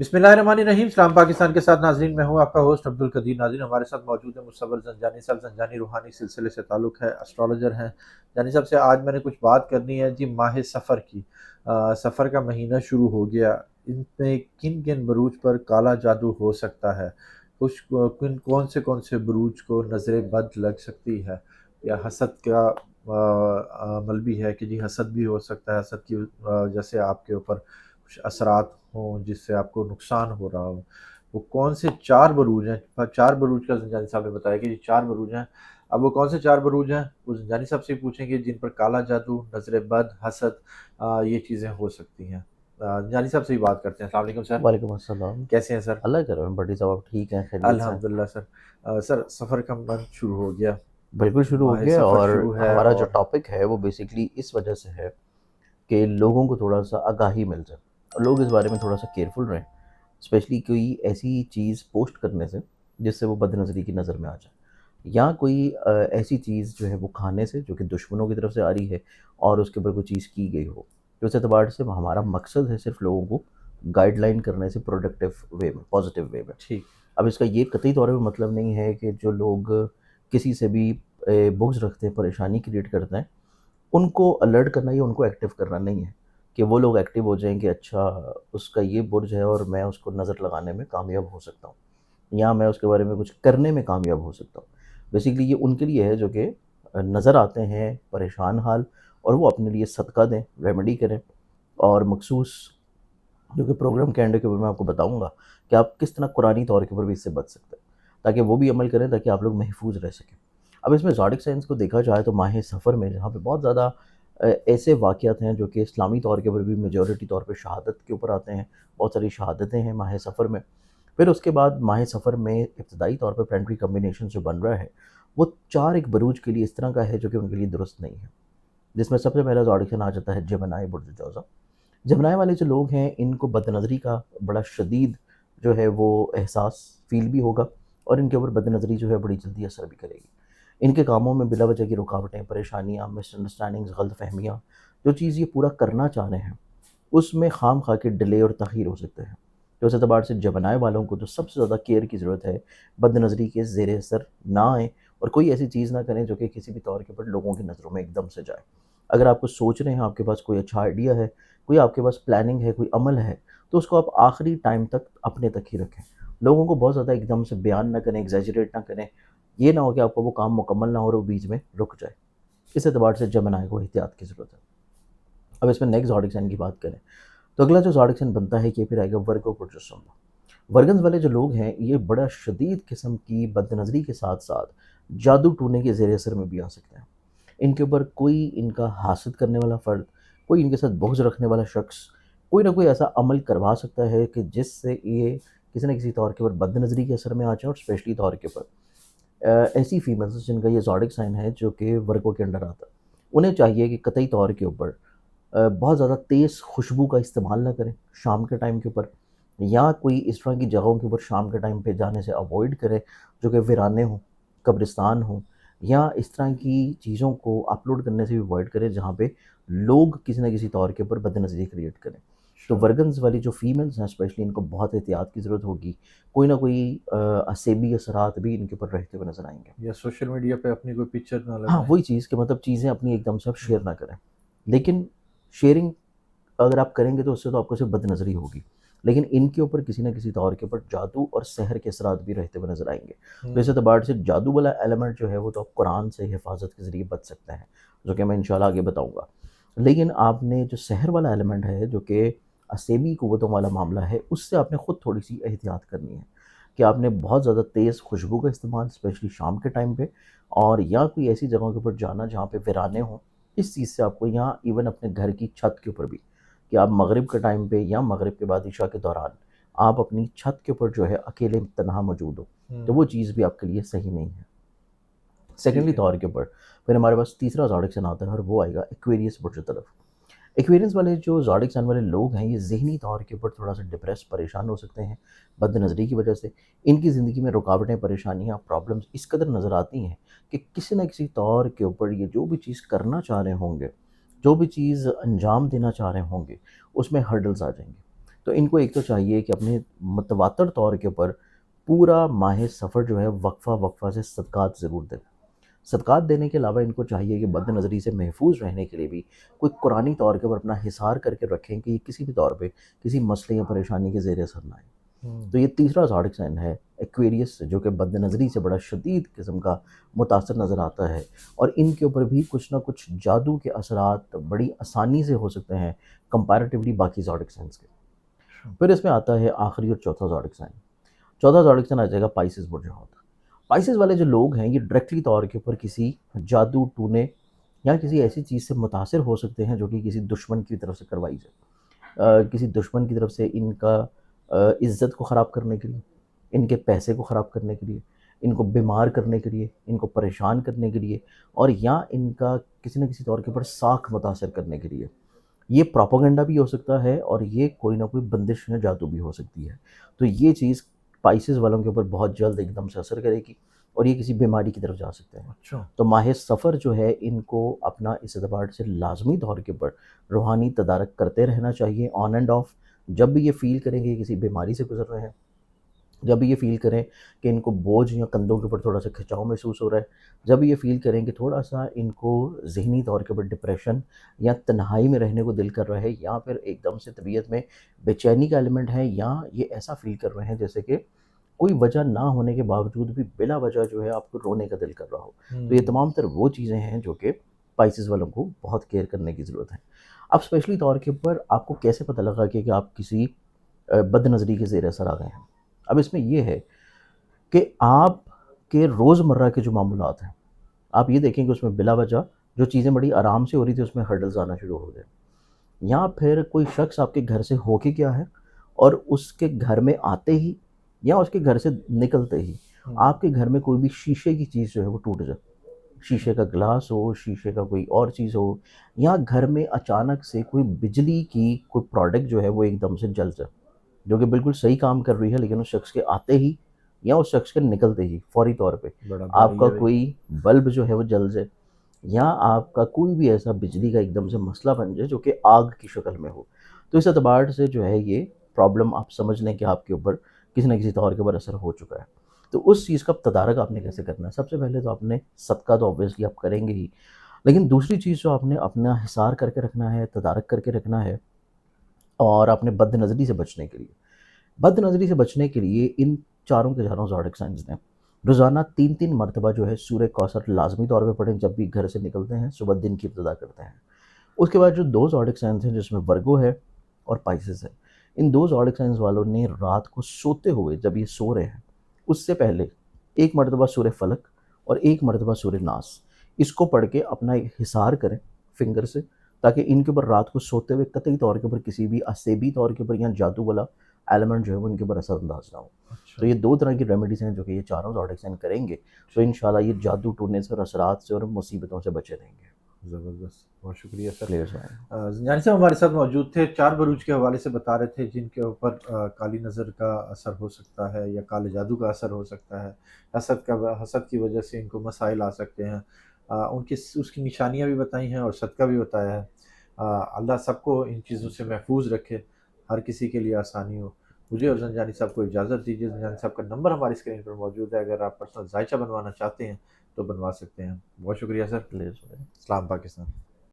बिस्मिल्लाहिर्रहमानिर्रहीम। सलाम पाकिस्तान के साथ नाजरीन, मैं हूँ आपका होस्ट अब्दुल कदीर। नाजरीन, हमारे साथ मौजूद है मुसव्वर ज़ंजानी साहब। ज़ंजानी रूहानी सिलसिले से ताल्लुक़ है, एस्ट्रोलॉजर हैं। जानी साहब से आज मैंने कुछ बात करनी है जी, माह सफ़र की। सफ़र का महीना शुरू हो गया, इनमें किन किन बरूज पर काला जादू हो सकता है? कुछ किन कौन से बरूज को नज़र बद लग सकती है, या हसद का अमल भी है कि जी हसद भी हो सकता है, हसद की वजह से आपके ऊपर कुछ असरात हों जिससे आपको नुकसान हो रहा हो। वो कौन से 4 बरूज हैं? 4 बरूज का ज़ंजानी साहब ने बताया कि ये 4 बरूज हैं। अब वो कौन से 4 बरूज हैं, वो ज़ंजानी साहब से ही पूछेंगे जिन पर काला जादू, नज़र बद, हसद ये चीज़ें हो सकती हैं। ज़ंजानी साहब से ही बात करते हैं। अस्सलाम वालेकुम सर, वालेकुम अस्सलाम। कैसे हैं सर? अल्लाह करम बड़ी साहब, आप ठीक हैं, खैरियत से हैं? अल्हम्दुलिल्लाह सर। सर, सफ़र का मंथ शुरू हो गया, बिल्कुल शुरू हो माह गया। सफ़र और शुरू है हमारा जो और टॉपिक है वो बेसिकली इस वजह से है कि लोगों को थोड़ा-सा आगाही मिल जाए और लोग इस बारे में थोड़ा-सा केयरफुल रहें, स्पेशली कोई ऐसी चीज़ पोस्ट करने से जिससे वो बदनज़री की नज़र में आ जाए, या कोई ऐसी चीज़ जो है वो खाने से जो कि दुश्मनों की तरफ से आ रही है और उसके ऊपर कोई चीज़ की गई हो। तो इस एतबार से हमारा मकसद है सिर्फ़ लोगों को गाइडलाइन करने से प्रोडक्टिव वे में, पॉज़िटिव वे में। ठीक। अब इसका ये कतई तौर पे मतलब नहीं है कि जो लोग किसी से भी बुग़्ज़ रखते हैं, परेशानी क्रिएट करते हैं, उनको अलर्ट करना या उनको एक्टिव करना नहीं है, कि वो लोग एक्टिव हो जाएँ कि अच्छा उसका ये बुर्ज है और मैं उसको नज़र लगाने में कामयाब हो सकता हूँ, या मैं उसके बारे में कुछ करने में कामयाब हो सकता हूँ। बेसिकली ये उनके लिए है जो कि नज़र आते हैं परेशान हाल, और वो अपने लिए सदका दें, रेमेडी करें, और मखसूस जो कि प्रोग्राम के एंड के ऊपर मैं आपको बताऊँगा कि आप किस तरह कुरानी तौर के ऊपर भी इससे बच सकते हैं, ताकि वो भी अमल करें, ताकि आप लोग महफूज रह सकें। अब इसमें ज़ोडिक साइंस को देखा जाए तो माह सफ़र में जहाँ पे बहुत ज़्यादा ऐसे वाक़यात हैं जो कि इस्लामी तौर के ऊपर भी मेजॉरिटी तौर पे शहादत के ऊपर आते हैं, बहुत सारी शहादतें हैं माह सफ़र में। फिर उसके बाद माह सफ़र में इब्तिदाई तौर पे प्लानेटरी कॉम्बिनेशन जो बन रहा है, वो 4 एक बरूज के लिए इस तरह का है जो कि उनके लिए दुरुस्त नहीं है। जिसमें सबसे पहला ज़ोडिक आ जाता है जेमिनी बुर्ज जौज़ा। जेमिनी वाले जो लोग हैं, इनको बदनज़री का बड़ा शदीद जो है वो एहसास फ़ील भी होगा, और इनके ऊपर बदनज़री जो है बड़ी जल्दी असर भी करेगी। इनके कामों में बिला वजह की रुकावटें, परेशानियाँ, मिसअंडरस्टैंडिंग्स, गलतफ़हमियाँ, जो चीज़ ये पूरा करना चाह रहे हैं, उसमें ख़ाम-ख़ा के डिले और तख़ीर हो सकते हैं। तो इस एतबार से जेमिनी वालों को तो सबसे ज़्यादा केयर की ज़रूरत है, बदनज़री के ज़ेर असर ना आएँ और कोई ऐसी चीज़ ना करें जो कि किसी भी तौर के ऊपर लोगों की नज़रों में एकदम से जाए। अगर आप कुछ सोच रहे हैं, आपके पास कोई अच्छा आइडिया है, कोई आपके पास प्लानिंग है, कोई अमल है, तो उसको आप आखिरी टाइम तक अपने तक ही रखें। लोगों को बहुत ज़्यादा एकदम से बयान ना करें, एग्ज़ैजरेट ना करें। ये ना हो कि आपका वो काम मुकम्मल ना हो और वो बीच में रुक जाए। इस एतबार से जेमिनी को एहतियात की ज़रूरत है। अब इसमें नेक्स्ट ज़ोडिक साइन की बात करें, तो अगला जो ज़ोडिक साइन बनता है, ये फिर आएगा वर्गो पुरुषोत्तम। वर्गन्स वाले जो लोग हैं, ये बड़ा शदीद किस्म की बदनज़री के साथ-साथ जादू टूने के ज़ेर असर में भी आ सकते हैं। इनके ऊपर कोई इनका हासद करने वाला फ़र्द, कोई इनके साथ बुग़्ज़ रखने वाला शख़्स, कोई ना कोई ऐसा अमल करवा सकता है कि जिससे ये किसी न किसी तौर के ऊपर बदनज़री के असर में आ जाए, और स्पेशली तौर के ऊपर ऐसी फीमेल्स जिनका ये ज़ोडिक साइन है जो कि वर्गो के अंडर आता है, उन्हें चाहिए कि कतई तौर के ऊपर बहुत ज़्यादा तेज़ खुशबू का इस्तेमाल ना करें शाम के टाइम के ऊपर, या कोई इस तरह की जगहों के ऊपर शाम के टाइम पे जाने से अवॉइड करें जो कि वीराने हों, कब्रिस्तान हों, या इस तरह की चीज़ों को अपलोड करने से भी अवॉइड करें जहाँ पे लोग किसी न किसी तौर के ऊपर बदनज़री क्रिएट करें। तो श्योर। वर्गन्स वाली जो फीमेल्स हैं स्पेशली, इनको बहुत एहतियात की ज़रूरत होगी। कोई ना कोई असेबी असरात भी इनके ऊपर रहते हुए नज़र आएँगे। या सोशल मीडिया पे अपनी कोई पिक्चर ना हाँ, लगाएँ। वही चीज़ कि मतलब चीज़ें अपनी एकदम से आप शेयर हुँ। ना करें। लेकिन शेयरिंग अगर आप करेंगे तो उससे तो आपको सिर्फ़ बदनज़री होगी। लेकिन इनके ऊपर किसी न किसी तौर के ऊपर जादू और सहर के असरात भी रहते हुए नज़र आएँगे। तो इस हुँ। एतबार से जादू वाला एलिमेंट जो है वो तो आप कुरान से हिफ़ाज़त के ज़रिए बच सकते हैं, जो कि मैं इंशाअल्लाह आगे बताऊँगा। लेकिन आपने जो सहर वाला एलिमेंट है, जो कि असेबी क़ुव्वतों वाला मामला है, उससे आपने खुद थोड़ी-सी एहतियात करनी है, कि आपने बहुत ज़्यादा तेज़ खुशबू का इस्तेमाल स्पेशली शाम के टाइम पे, और या कोई ऐसी जगहों के ऊपर जाना जहाँ पे वीराने हों, इस चीज़ से आपको, या इवन अपने घर की छत के ऊपर भी, कि आप मगरिब के टाइम पे या मगरिब के बाद इशा के दौरान आप अपनी छत के ऊपर जो है अकेले तन्हा मौजूद हो, तो वो हुँ। चीज़ भी आपके लिए सही नहीं है। सेकेंडली ठीक है। तौर के ऊपर फिर हमारे पास तीसरा ज़ोडिक साइन आता है, और वो आएगा एक्वेरियस बुर्ज की तरफ। एक्वेरियस वाले जो ज़ोडिक साइन वाले लोग हैं, ये ज़हनी तौर के ऊपर थोड़ा-सा डिप्रेस, परेशान हो सकते हैं, बदनज़री की वजह से। इनकी ज़िंदगी में रुकावटें, परेशानियाँ, प्रॉब्लम्स इस कदर नज़र आती हैं कि किसी न किसी तौर के ऊपर ये जो भी चीज़ करना चाह रहे होंगे, जो भी चीज़ अंजाम देना चाह रहे होंगे, उसमें हर्डल्स आ जाएँगे। تو ان کو ایک تو چاہیے کہ اپنے متواتر طور کے اوپر پورا ماہ سفر جو ہے وقفہ وقفہ سے صدقات ضرور دیں. صدقات دینے کے علاوہ ان کو چاہیے کہ بد نظری سے محفوظ رہنے کے لیے بھی کوئی قرآنی طور کے اوپر اپنا حصار کر کے رکھیں کہ یہ کسی بھی طور پہ کسی مسئلے یا پریشانی کے زیر اثر نہ آئے. تو یہ تیسرا زاڈک سائن ہے ایکویریس جو کہ بد نظری سے بڑا شدید قسم کا متاثر نظر آتا ہے، اور ان کے اوپر بھی کچھ نہ کچھ جادو کے اثرات بڑی آسانی سے ہو سکتے ہیں کمپیریٹیولی باقی زاڈک سائنس کے. پھر اس میں آتا ہے آخری اور چوتھا زاڈک سائن. چوتھا زاڈک سائن آ جائے گا پائسز برج حوت. پائسز والے جو لوگ ہیں یہ ڈائریکٹلی طور کے اوپر کسی جادو ٹونے یا کسی ایسی چیز سے متاثر ہو سکتے ہیں جو کہ کسی دشمن کی طرف سے کروائی جائے. کسی دشمن کی طرف سے ان کا عزت کو خراب کرنے کے لیے، ان کے پیسے کو خراب کرنے کے لیے، ان کو بیمار کرنے کے لیے، ان کو پریشان کرنے کے لیے، اور یا ان کا کسی نہ کسی طور کے اوپر ساکھ متاثر کرنے کے لیے. یہ پروپیگنڈا بھی ہو سکتا ہے اور یہ کوئی نہ کوئی بندش یا جادو بھی ہو سکتی ہے. تو یہ چیز پائسز والوں کے اوپر بہت جلد ایک دم سے اثر کرے گی اور یہ کسی بیماری کی طرف جا سکتے ہیں. اچھا. تو ماہ سفر جو ہے ان کو اپنا اس اعتبار سے لازمی طور کے اوپر روحانی تدارک کرتے رہنا چاہیے آن اینڈ آف. جب بھی یہ فیل کریں کہ کسی بیماری سے گزر رہے ہیں، جب بھی یہ فیل کریں کہ ان کو بوجھ یا کندھوں کے اوپر تھوڑا سا کھچاؤ محسوس ہو رہا ہے، جب بھی یہ فیل کریں کہ تھوڑا سا ان کو ذہنی طور کے اوپر ڈپریشن یا تنہائی میں رہنے کو دل کر رہا ہے، یا پھر ایک دم سے طبیعت میں بے چینی کا ایلیمنٹ ہے، یا یہ ایسا فیل کر رہے ہیں جیسے کہ کوئی وجہ نہ ہونے کے باوجود بھی بلا وجہ جو ہے آپ کو رونے کا دل کر رہا ہو. تو یہ تمام تر وہ چیزیں ہیں جو کہ پائسز والوں کو بہت کیئر کرنے کی ضرورت ہے. اب اسپیشلی طور کے اوپر آپ کو کیسے پتہ لگا کہ آپ کسی بد نظری کے زیر اثر آ گئے ہیں؟ اب اس میں یہ ہے کہ آپ کے روزمرہ کے جو معمولات ہیں، آپ یہ دیکھیں کہ اس میں بلا وجہ جو چیزیں بڑی آرام سے ہو رہی تھی اس میں ہرڈلز آنا شروع ہو گئے. یا پھر کوئی شخص آپ کے گھر سے ہو کے کیا ہے اور اس کے گھر میں آتے ہی یا اس کے گھر سے نکلتے ہی آپ کے گھر میں کوئی بھی شیشے کی چیز جو ہے وہ ٹوٹ جائے. شیشے کا گلاس ہو، شیشے کا کوئی اور چیز ہو، یا گھر میں اچانک سے کوئی بجلی کی کوئی پروڈکٹ جو ہے وہ ایک دم سے جل جائے جو کہ بالکل صحیح کام کر رہی ہے، لیکن اس شخص کے آتے ہی یا اس شخص کے نکلتے ہی فوری طور پہ بڑا آپ کا بھاری ہے کوئی بلب جو ہے وہ جل جائے، یا آپ کا کوئی بھی ایسا بجلی کا ایک دم سے مسئلہ بن جائے جو کہ آگ کی شکل میں ہو. تو اس اعتبار سے جو ہے یہ پرابلم آپ سمجھ لیں کہ آپ کے اوپر کسی نہ کسی طور کے اوپر اثر ہو چکا ہے. تو اس چیز کا تدارک آپ نے کیسے کرنا ہے؟ سب سے پہلے تو آپ نے صدقہ تو آبویسلی آپ کریں گے ہی، لیکن دوسری چیز جو آپ نے اپنا حصار کر کے رکھنا ہے، تدارک کر کے رکھنا ہے، اور اپنے بد نظری سے بچنے کے لیے ان چاروں کے چاروں زاڈک سائنس نے روزانہ 3 مرتبہ جو ہے سورہ کوثر لازمی طور پہ پڑھیں جب بھی گھر سے نکلتے ہیں، صبح دن کی ابتدا کرتے ہیں. اس کے بعد جو 2 زاڈک سائنس ہیں جس میں ورگو ہے اور پائسز ہے، ان 2 زاڈک سائنس والوں نے رات کو سوتے ہوئے جب یہ سو رہے ہیں اس سے پہلے 1 مرتبہ سورہ فلق اور 1 مرتبہ سورہ ناس اس کو پڑھ کے اپنا ایک حصار کریں فنگر سے، تاکہ ان کے اوپر رات کو سوتے ہوئے قطعی طور کے اوپر کسی بھی اسیبی طور کے اوپر یا جادو والا ایلیمنٹ جو ہے وہ ان کے اوپر اثر انداز نہ ہو. تو یہ 2 طرح کی ریمیڈیز ہیں جو کہ یہ چاروں زاڈک سائن کریں گے تو انشاءاللہ یہ جادو ٹونے سے اور اثرات سے اور مصیبتوں سے بچے رہیں گے. زبردست، بہت شکریہ سر. پلیئرز ہیں زنجانی صاحب ہمارے ساتھ موجود تھے، 4 بروج کے حوالے سے بتا رہے تھے جن کے اوپر کالی نظر کا اثر ہو سکتا ہے یا کالے جادو کا اثر ہو سکتا ہے، حسد کی وجہ سے ان کو مسائل آ سکتے ہیں. اس کی نشانیاں بھی بتائی ہیں اور صدقہ بھی بتایا ہے. اللہ سب کو ان چیزوں سے محفوظ رکھے، ہر کسی کے لیے آسانی ہو. مجھے اور زنجانی صاحب کو اجازت دیجیے. زنجانی صاحب کا نمبر ہماری اسکرین پر موجود ہے، اگر آپ پرسنل ذائچہ بنوانا چاہتے ہیں تو بنوا سکتے ہیں. بہت شکریہ سر. پلیئرز ہیں اسلام پاکستان.